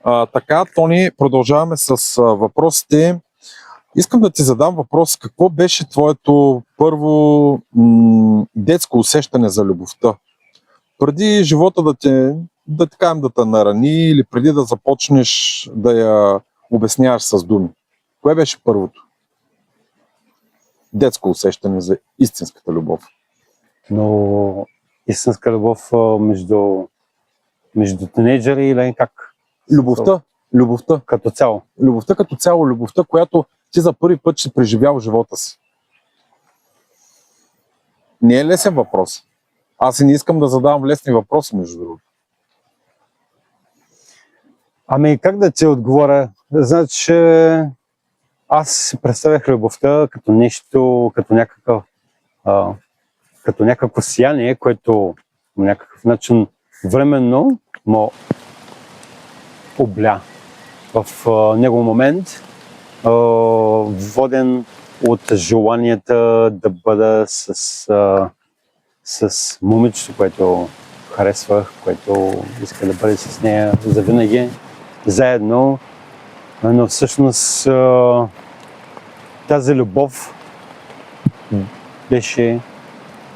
Така, Тони, продължаваме с въпросите. Искам да ти задам въпрос. Какво беше твоето първо детско усещане за любовта? Преди живота да те кажем, да те нарани или преди да започнеш да я обясняваш с думи? Кое беше първото детско усещане за истинската любов? Но истинска любов между тинейджери или как? Любовта. Като цяло. Любовта като цяло, любовта, която ти за първи път ще преживял в живота си. Не е лесен въпрос. Аз и не искам да задавам лесни въпроси, между другото. Ами как да ти отговоря? Значи, аз си представях любовта като нещо, като някакво сияние, което по някакъв начин временно му обля. В него момент, воден от желанията да бъда с момичето, което харесвах, което иска да бъде с нея завинаги, заедно, но всъщност тази любов беше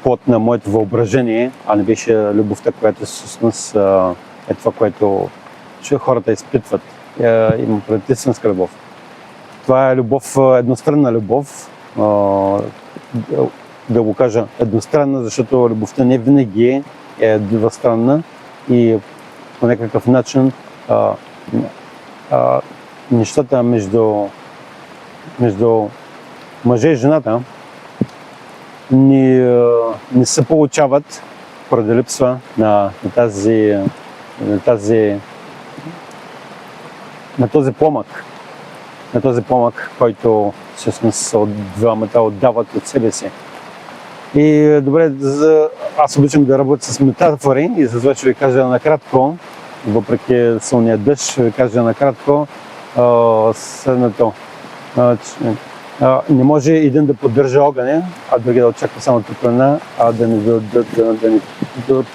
плод на моето въображение, а не беше любовта, която всъщност е това, което хората изпитват. Има пред истинска любов. Това е любов, едностранна любов, да го кажа едностранна, защото любовта не винаги е двустранна и по някакъв начин нещата между мъжа и жената не се получават поради липса на този помък, който всъщност двамата отдават от себе си. И добре, аз обичам да работя с метафори и затова ще ви кажа накратко, въпреки силния дъжд, ще ви кажа накратко следното. Не може един да поддържа огъня, а други да очаква само топлина, а да не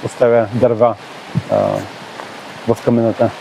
поставя дърва в камината.